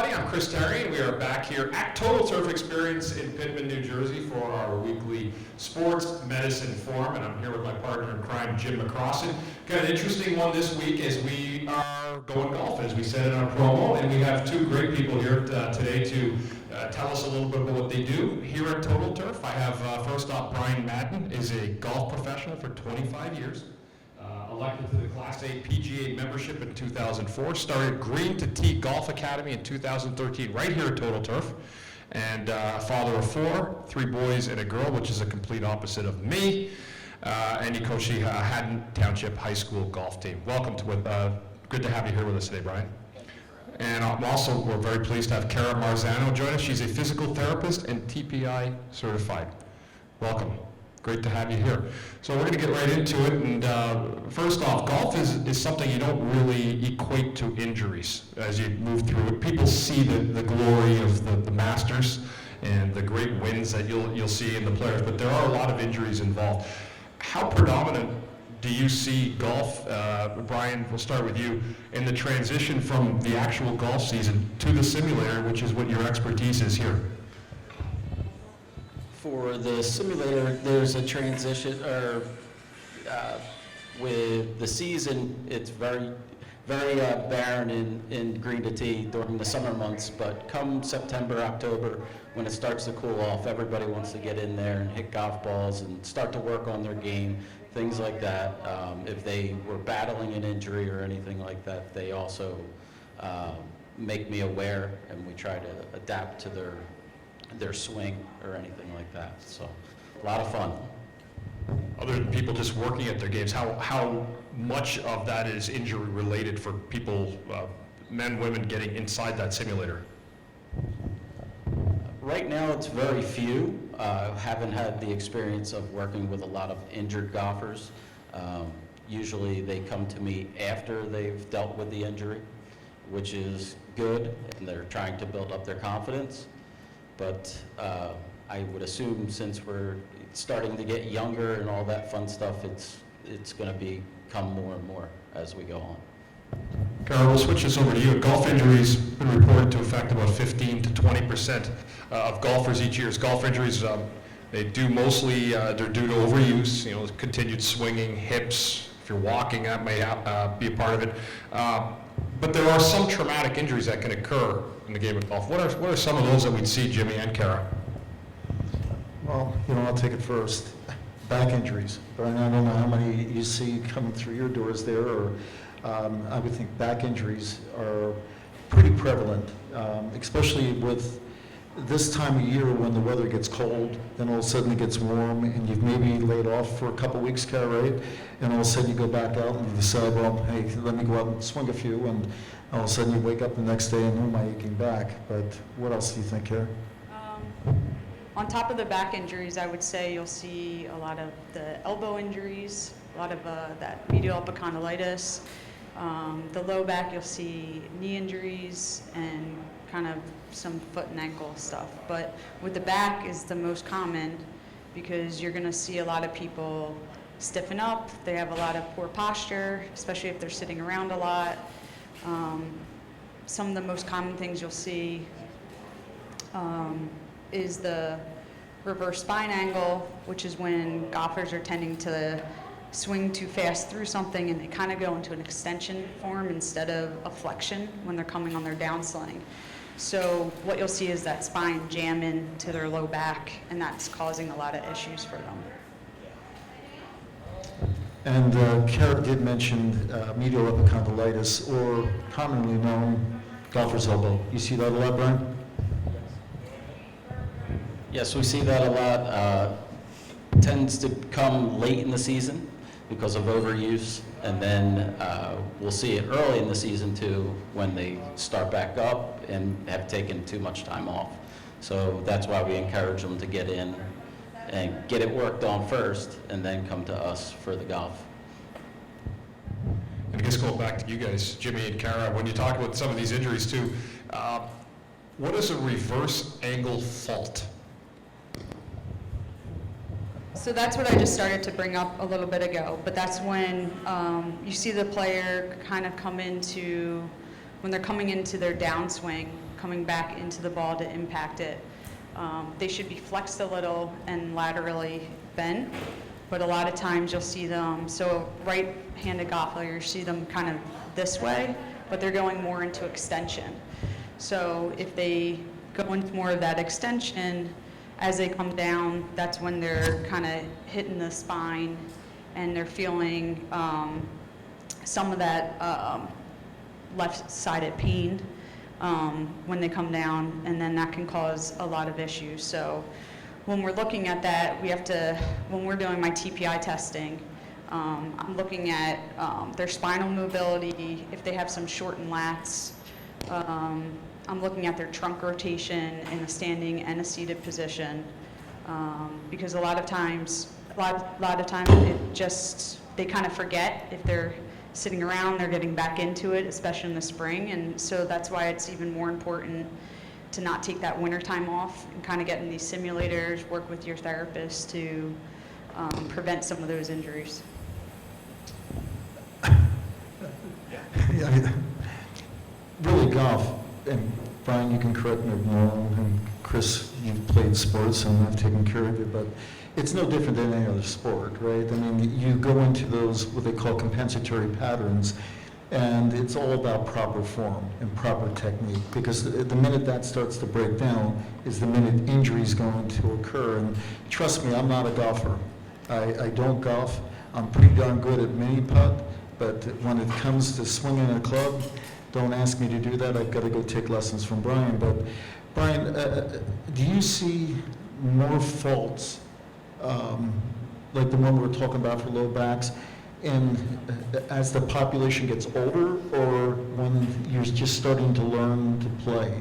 everybody. I'm Chris Therien. We are back here at Total Turf Experience in Pitman, New Jersey for our weekly sports medicine forum, and I'm here with my partner in crime, Jim McCrossin. Got an interesting one this week as we are going golf, as we said in our promo, and we have two great people here today to tell us a little bit about what they do here at Total Turf. I have, first off, Brian Madden is a golf professional for 25 years. Elected to the Class A PGA membership in 2004, started Green to Tee Golf Academy in 2013 right here at Total Turf, and father of four, 3 boys and a girl, which is a complete opposite of me, and he coached the Haddon Township High School golf team. Welcome to good to have you here with us today, Brian. And we're very pleased to have Cara Marzano join us. She's a physical therapist and TPI certified. Welcome. Great to have you here. So we're going to get right into it. And first off, golf is something you don't really equate to injuries as you move through it. People see the glory of the Masters and the great wins that you'll see in the players, but there are a lot of injuries involved. How predominant do you see golf, Brian, we'll start with you, in the transition from the actual golf season to the simulator, which is what your expertise is here? For the simulator, there's a transition, with the season, it's very barren in Green to Tee during the summer months, but come September, October, when it starts to cool off, everybody wants to get in there and hit golf balls and start to work on their game, things like that. If they were battling an injury or anything like that, they also make me aware, and we try to adapt to their swing or anything like that. So a lot of fun. Other than people just working at their games, how much of that is injury related for people, men, women, getting inside that simulator? Right now it's very few. Haven't had the experience of working with a lot of injured golfers. Usually they come to me after they've dealt with the injury, which is good, and they're trying to build up their confidence. But I would assume since we're starting to get younger and all that fun stuff, it's going to become more and more as we go on. Cara, we'll switch this over to you. Golf injuries have been reported to affect about 15 to 20% of golfers each year. Golf injuries, they do mostly, they're due to overuse, continued swinging, hips. If you're walking, that may be a part of it. But there are some traumatic injuries that can occur in the game of golf. What are some of those that we'd see, Jimmy and Cara? Well, I'll take it first. Back injuries. Brian, I don't know how many you see coming through your doors there, or I would think back injuries are pretty prevalent, especially with this time of year when the weather gets cold, then all of a sudden it gets warm, and you've maybe laid off for a couple weeks, Cara, right? And all of a sudden you go back out and you decide, well, hey, let me go out and swing a few, and all of a sudden you wake up the next day and, oh, my aching back. But what else do you think, Cara? On top of the back injuries, I would say you'll see a lot of the elbow injuries, a lot of that medial epicondylitis. The low back, you'll see knee injuries and kind of some foot and ankle stuff. But with the back is the most common because you're going to see a lot of people stiffen up. They have a lot of poor posture, especially if they're sitting around a lot. Some of the most common things you'll see is the reverse spine angle, which is when golfers are tending to swing too fast through something and they kind of go into an extension form instead of a flexion when they're coming on their downswing. So what you'll see is that spine jam into their low back, and that's causing a lot of issues for them. And Cara did mention medial epicondylitis, or commonly known golfer's elbow. You see that a lot, Brian? Yes, we see that a lot. Tends to come late in the season because of overuse, and then we'll see it early in the season too when they start back up and have taken too much time off. So that's why we encourage them to get in and get it worked on first and then come to us for the golf. And I guess going back to you guys, Jimmy and Cara, when you talk about some of these injuries too, what is a reverse angle fault? So that's what I just started to bring up a little bit ago, but that's when you see the player kind of come into, when they're coming into their downswing, coming back into the ball to impact it. They should be flexed a little and laterally bent, but a lot of times you'll see them, so right-handed golfer, you see them kind of this way, but they're going more into extension. So if they go into more of that extension, as they come down, that's when they're kind of hitting the spine and they're feeling some of that left-sided pain when they come down, and then that can cause a lot of issues. So when we're looking at that, we have to, when we're doing my TPI testing, I'm looking at their spinal mobility, if they have some shortened lats. I'm looking at their trunk rotation in a standing and a seated position, because a lot of times it just, they kind of forget if they're sitting around, they're getting back into it, especially in the spring, and so that's why it's even more important to not take that winter time off and kind of get in these simulators, work with your therapist to prevent some of those injuries. Yeah, really golf, and Brian, you can correct me if I'm wrong, and Chris, you've played sports and I've taken care of you, but it's no different than any other sport, right? I mean, you go into those, what they call compensatory patterns, and it's all about proper form and proper technique, because the minute that starts to break down is the minute injury is going to occur. And trust me, I'm not a golfer. I don't golf. I'm pretty darn good at mini putt, but when it comes to swinging a club, don't ask me to do that. I've got to go take lessons from Brian. But Brian, do you see more faults like the one we're talking about for low backs, and as the population gets older, or when you're just starting to learn to play?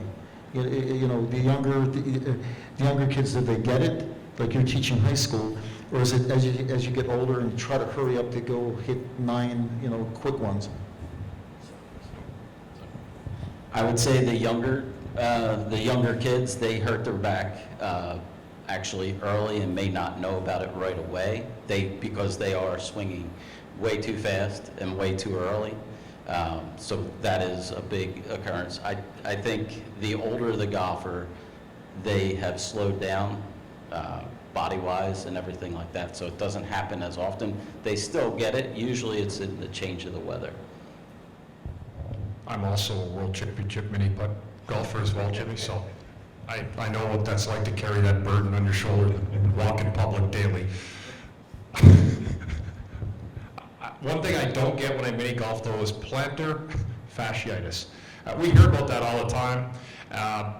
You know, the younger kids, did they get it? Like you're teaching high school, or is it as you get older and try to hurry up to go hit 9, quick ones? I would say the younger kids, they hurt their back actually early and may not know about it right away. Because they are swinging way too fast and way too early. So that is a big occurrence. I think the older the golfer, they have slowed down body-wise and everything like that, so it doesn't happen as often. They still get it. Usually it's in the change of the weather. I'm also a world championship mini putt golfer as well, Jimmy, so I know what that's like to carry that burden on your shoulder and walk in public daily. One thing I don't get when I mini golf, though, is plantar fasciitis. We hear about that all the time.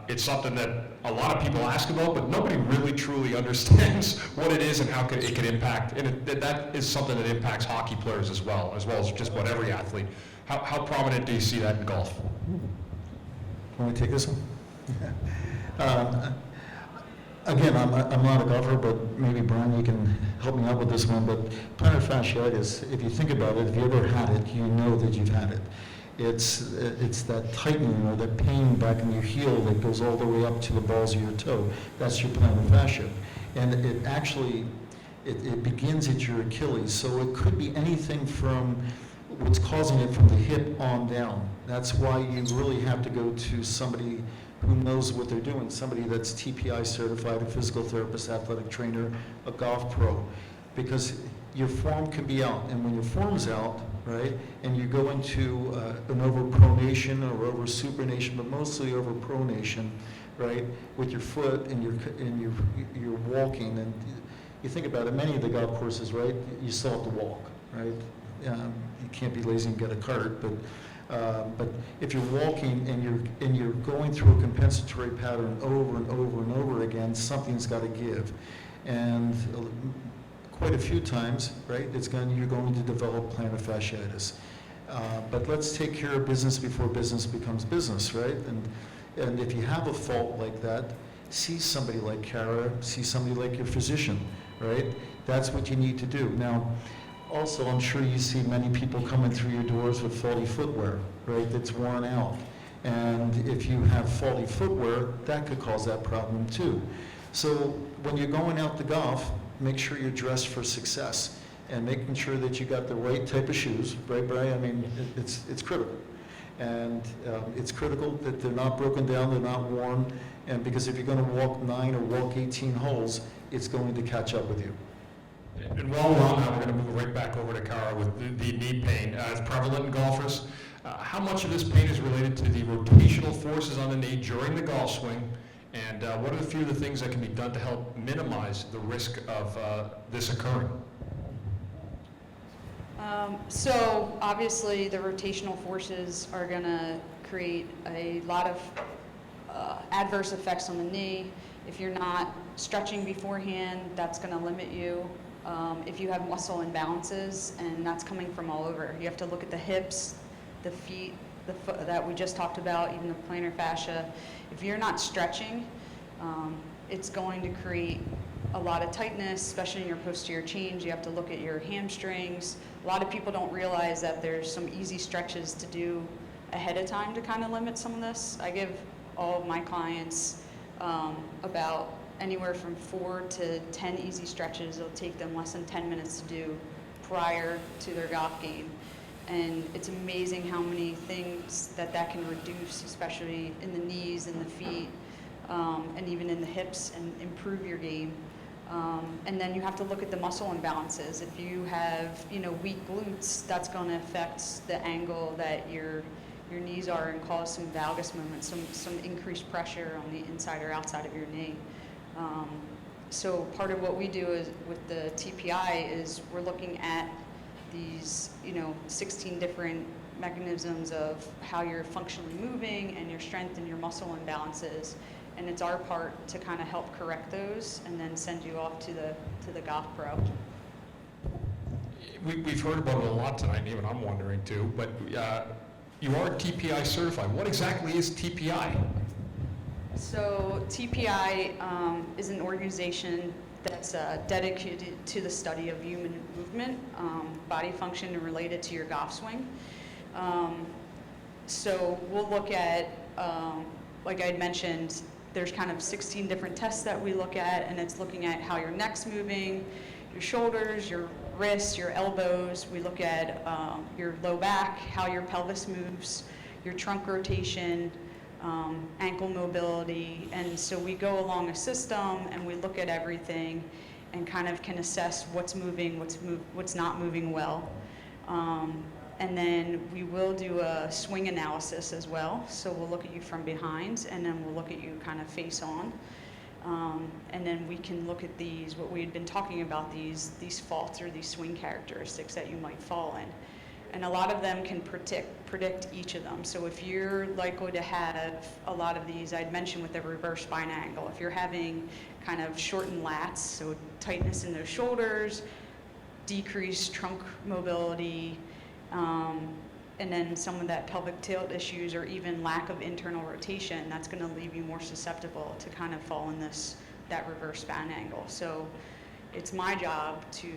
It's something that a lot of people ask about, but nobody really truly understands what it is and how it can impact. And that is something that impacts hockey players as well as just about every athlete. How prominent do you see that in golf? Want me to take this one? Again, I'm not a golfer, but maybe Brian, you can help me out with this one. But plantar fasciitis, if you think about it, if you ever had it, you know that you've had it. It's that tightening or that pain back in your heel that goes all the way up to the balls of your toe. That's your plantar fascia, and it actually it begins at your Achilles. So it could be anything from what's causing it from the hip on down. That's why you really have to go to somebody who knows what they're doing, somebody that's TPI certified, a physical therapist, athletic trainer, a golf pro, because your form can be out, and when your form's out, right, and you go into an overpronation or oversupination, but mostly overpronation, right, with your foot and you're walking, and you think about it, many of the golf courses, right, you still have to walk, right? You can't be lazy and get a cart, but if you're walking and you're going through a compensatory pattern over and over and over again, something's got to give, and quite a few times, right, you're going to develop plantar fasciitis. But let's take care of business before business becomes business, right? And if you have a fault like that, see somebody like Cara, see somebody like your physician, right? That's what you need to do. Now, also, I'm sure you see many people coming through your doors with faulty footwear, right, that's worn out. And if you have faulty footwear, that could cause that problem too. So when you're going out to golf, make sure you're dressed for success and making sure that you got the right type of shoes, right, Brian? I mean, it's critical. And it's critical that they're not broken down, they're not worn, and because if you're going to walk 9 or walk 18 holes, it's going to catch up with you. And while we're on that, we're going to move right back over to Cara with the knee pain. It's prevalent in golfers. How much of this pain is related to the rotational forces on the knee during the golf swing? And what are a few of the things that can be done to help minimize the risk of this occurring? So obviously the rotational forces are going to create a lot of adverse effects on the knee. If you're not stretching beforehand, that's going to limit you. If you have muscle imbalances, and that's coming from all over. You have to look at the hips, the feet, the foot that we just talked about, even the plantar fascia. If you're not stretching, it's going to create a lot of tightness, especially in your posterior chains. You have to look at your hamstrings. A lot of people don't realize that there's some easy stretches to do ahead of time to kind of limit some of this. I give all of my clients about anywhere from 4 to 10 easy stretches. It'll take them less than 10 minutes to do prior to their golf game. And it's amazing how many things that can reduce, especially in the knees and the feet, and even in the hips, and improve your game. And then you have to look at the muscle imbalances. If you have, weak glutes, that's going to affect the angle that your knees are and cause some valgus movement, some increased pressure on the inside or outside of your knee. So part of what we do is with the TPI is we're looking at these, 16 different mechanisms of how you're functionally moving and your strength and your muscle imbalances. And it's our part to kind of help correct those and then send you off to the golf pro. We've heard about it a lot tonight, and even I'm wondering too, but you are TPI certified. What exactly is TPI? So TPI is an organization that's dedicated to the study of human movement, body function, and related to your golf swing. So we'll look at, like I had mentioned, there's kind of 16 different tests that we look at, and it's looking at how your neck's moving, your shoulders, your wrists, your elbows. We look at your low back, how your pelvis moves, your trunk rotation, ankle mobility. And so we go along a system and we look at everything and kind of can assess what's moving, what's not moving well. And then we will do a swing analysis as well. So we'll look at you from behind, and then we'll look at you kind of face on. And then we can look at these, what we had been talking about, these faults or these swing characteristics that you might fall in. And a lot of them can predict each of them. So if you're likely to have a lot of these, I'd mentioned with the reverse spine angle, if you're having kind of shortened lats, so tightness in those shoulders, decreased trunk mobility, and then some of that pelvic tilt issues or even lack of internal rotation, that's going to leave you more susceptible to kind of fall in that reverse spine angle. So it's my job to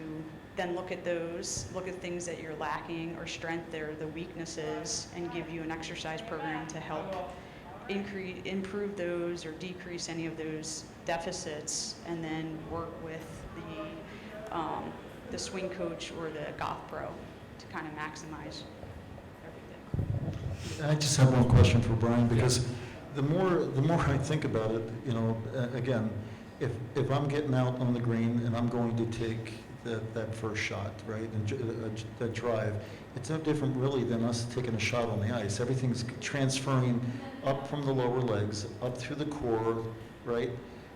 then look at things that you're lacking or strength or the weaknesses, and give you an exercise program to help improve those or decrease any of those deficits, and then work with the swing coach or the golf pro to kind of maximize everything. I just have one question for Brian, because the more I think about it, again, if I'm getting out on the green and I'm going to take that first shot, right, and that drive, it's no different really than us taking a shot on the ice. Everything's transferring up from the lower legs, up through the core, right?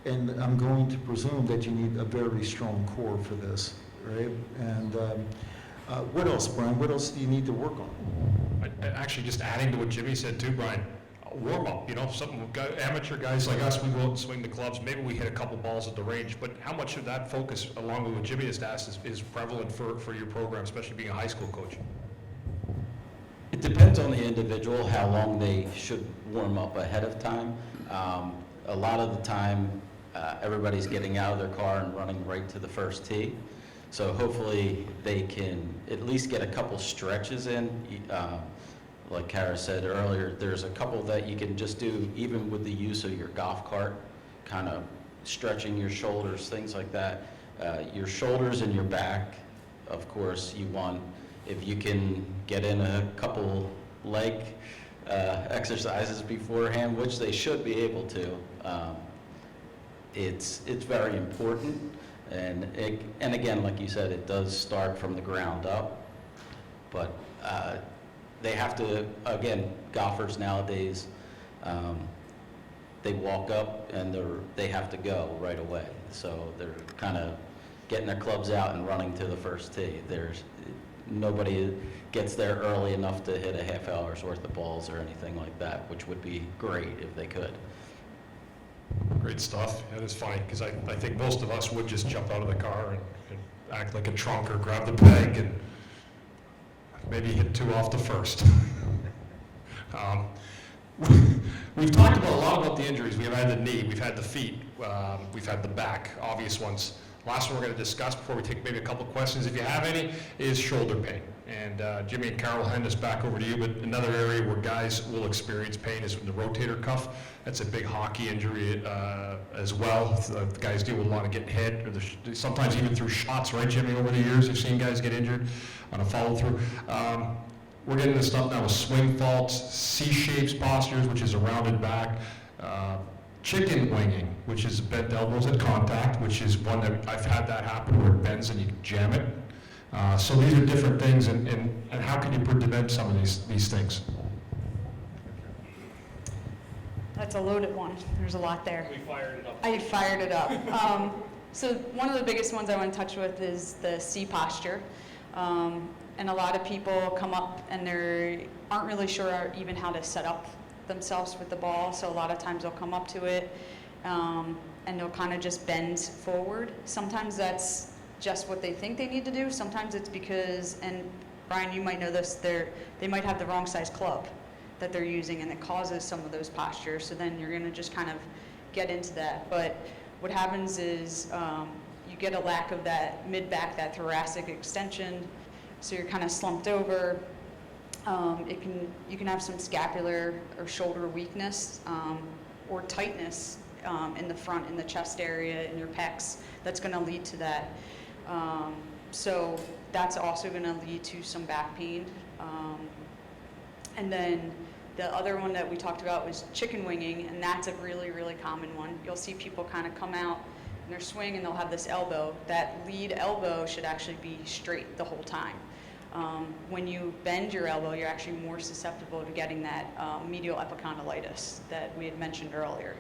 And I'm going to presume that you need a very strong core for this, right? And what else, Brian? What else do you need to work on? Actually, just adding to what Jimmy said too, Brian, warm up. Amateur guys like us, we go out and swing the clubs. Maybe we hit a couple balls at the range, but how much of that focus, along with what Jimmy has asked, is prevalent for your program, especially being a high school coach? It depends on the individual, how long they should warm up ahead of time. A lot of the time, everybody's getting out of their car and running right to the first tee. So hopefully they can at least get a couple stretches in. Like Cara said earlier, there's a couple that you can just do even with the use of your golf cart, kind of stretching your shoulders, things like that. Your shoulders and your back, of course, you want, if you can get in a couple leg exercises beforehand, which they should be able to. It's very important, and again, like you said, it does start from the ground up, but they have to, again, golfers nowadays, they walk up and they have to go right away. So they're kind of getting their clubs out and running to the first tee. Nobody gets there early enough to hit a half hour's worth of balls or anything like that, which would be great if they could. Great stuff. That is funny, because I think most of us would just jump out of the car and act like a trunk or grab the bag and maybe hit two off the first. We've talked a lot about the injuries. We've had the knee, we've had the feet, we've had the back, obvious ones. Last one we're going to discuss before we take maybe a couple of questions, if you have any, is shoulder pain. And Jimmy and Cara will hand this back over to you, but another area where guys will experience pain is the rotator cuff. That's a big hockey injury as well. The guys deal with a lot of getting hit, or sometimes even through shots, right, Jimmy? Over the years, I've seen guys get injured on a follow-through. We're getting into stuff now with swing faults, C-shapes postures, which is a rounded back, chicken winging, which is bent elbows at contact, which is one that I've had that happen where it bends and you jam it. So these are different things, and how can you prevent some of these things? That's a loaded one. There's a lot there. We fired it up. I fired it up. So one of the biggest ones I want to touch with is the C posture. And a lot of people come up and they aren't really sure even how to set up themselves with the ball. So a lot of times they'll come up to it and they'll kind of just bend forward. Sometimes that's just what they think they need to do. Sometimes it's because, and Brian, you might know this, they might have the wrong size club that they're using, and it causes some of those postures. So then you're going to just kind of get into that. But what happens is you get a lack of that mid-back, that thoracic extension. So you're kind of slumped over. You can have some scapular or shoulder weakness or tightness in the front, in the chest area, in your pecs. That's going to lead to that. So that's also going to lead to some back pain. And then the other one that we talked about was chicken winging, and that's a really, really common one. You'll see people kind of come out in their swing and they'll have this elbow. That lead elbow should actually be straight the whole time. When you bend your elbow, you're actually more susceptible to getting that medial epicondylitis that we had mentioned earlier.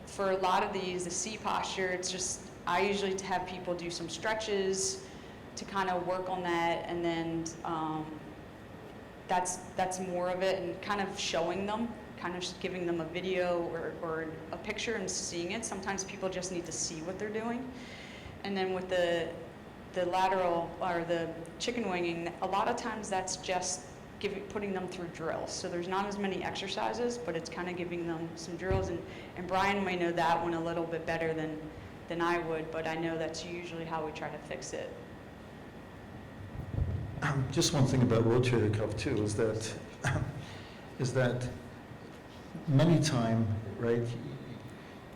For a lot of these, the C posture, it's just, I usually have people do some stretches to kind of work on that, and then that's more of it, and kind of showing them, kind of just giving them a video or a picture and seeing it. Sometimes people just need to see what they're doing. And then with the lateral or the chicken winging, a lot of times that's just putting them through drills. So there's not as many exercises, but it's kind of giving them some drills. And Brian may know that one a little bit better than I would, but I know that's usually how we try to fix it. Just one thing about rotator cuff too is that many time, right,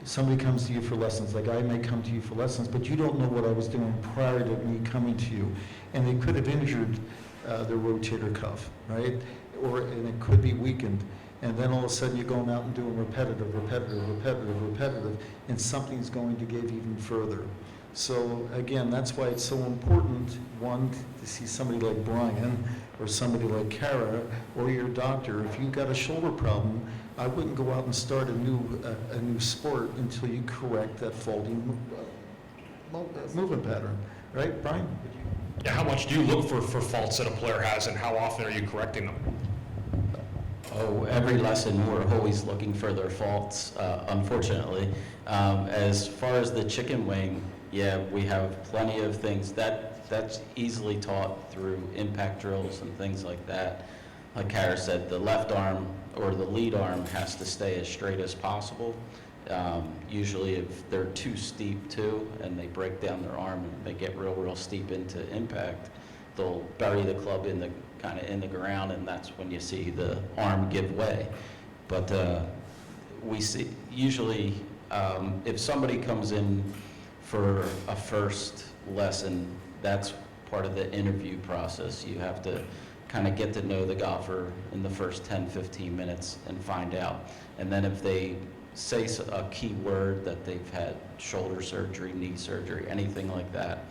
somebody comes to you for lessons, like I may come to you for lessons, but you don't know what I was doing prior to me coming to you. And they could have injured their rotator cuff, right? And it could be weakened. And then all of a sudden you're going out and doing repetitive, and something's going to give even further. So again, that's why it's so important, one, to see somebody like Brian or somebody like Cara or your doctor. If you've got a shoulder problem, I wouldn't go out and start a new sport until you correct that faulty movement pattern, right, Brian? Yeah, how much do you look for faults that a player has, and how often are you correcting them? Oh, every lesson we're always looking for their faults, unfortunately. As far as the chicken wing, yeah, we have plenty of things that's easily taught through impact drills and things like that. Like Cara said, the left arm or the lead arm has to stay as straight as possible. Usually if they're too steep too, and they break down their arm and they get real steep into impact, they'll bury the club in the ground, and that's when you see the arm give way. But we see usually if somebody comes in for a first lesson, that's part of the interview process. You have to kind of get to know the golfer in the first 10, 15 minutes and find out. And then if they say a key word that they've had shoulder surgery, knee surgery, anything like that,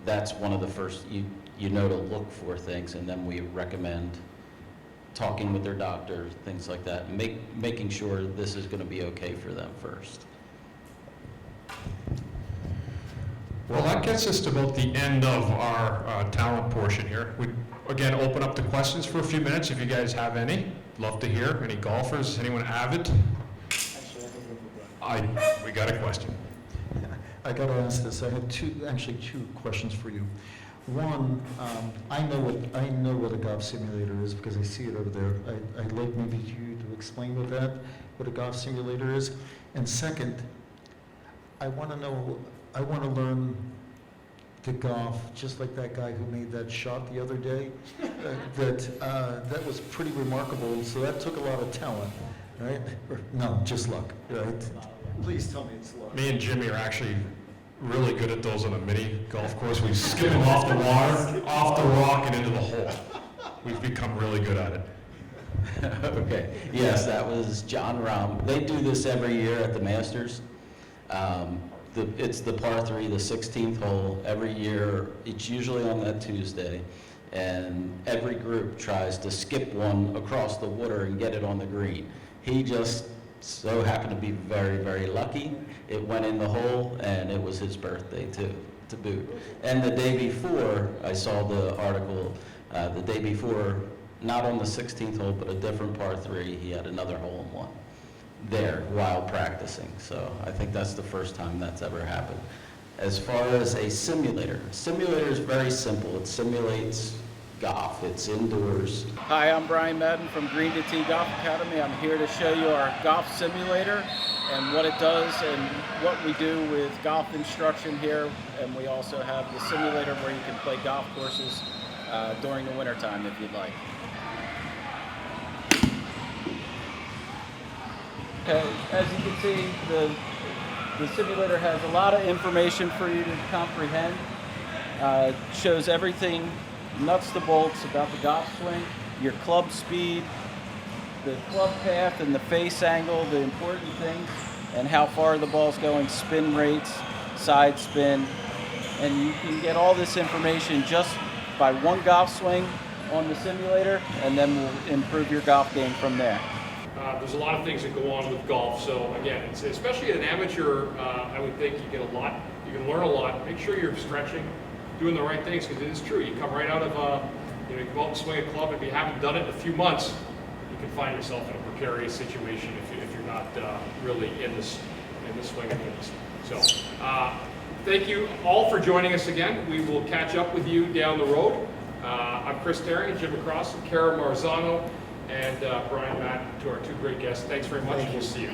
that's one of the first, you know to look for things, and then we recommend talking with their doctor, things like that, making sure this is going to be okay for them first. Well, that gets us to about the end of our talent portion here. We again open up the questions for a few minutes if you guys have any. Love to hear. Any golfers? Anyone avid? We got a question. I got to ask this. I have two questions for you. One, I know what a golf simulator is because I see it over there. I'd like maybe you to explain what a golf simulator is. And second, I want to learn to golf just like that guy who made that shot the other day. That was pretty remarkable. So that took a lot of talent, right? No, just luck, right? Please tell me it's luck. Me and Jimmy are actually really good at those on a mini golf course. We skip them off the water, off the rock, and into the hole. We've become really good at it. Okay. Yes, that was John Rahm. They do this every year at the Masters. It's the par 3, the 16th hole. Every year, it's usually on that Tuesday, and every group tries to skip one across the water and get it on the green. He just so happened to be very, very lucky. It went in the hole, and it was his birthday to boot. And the day before, I saw the article, the day before, not on the 16th hole, but a different par 3, he had another hole in one there while practicing. So I think that's the first time that's ever happened. As far as a simulator is very simple. It simulates golf. It's indoors. Hi, I'm Brian Madden from Green to Tee Golf Academy. I'm here to show you our golf simulator and what it does and what we do with golf instruction here. And we also have the simulator where you can play golf courses during the winter time if you'd like. Okay, as you can see, the simulator has a lot of information for you to comprehend. Shows everything nuts to bolts about the golf swing, your club speed, the club path and the face angle, the important things, and how far the ball's going, spin rates, side spin. And you can get all this information just by one golf swing on the simulator, and then we'll improve your golf game from there. There's a lot of things that go on with golf, so again, it's, especially at an amateur, I would think you get a lot, you can learn a lot. Make sure you're stretching, doing the right things, because it is true. You come right out of, you come out and swing a club. If you haven't done it in a few months, you can find yourself in a precarious situation if you're not really in the swing of things. So, thank you all for joining us again. We will catch up with you down the road. I'm Chris Therien, Jim McCrossin, Cara Marzano, and Brian Matt, to our two great guests. Thanks very much, and we'll see you.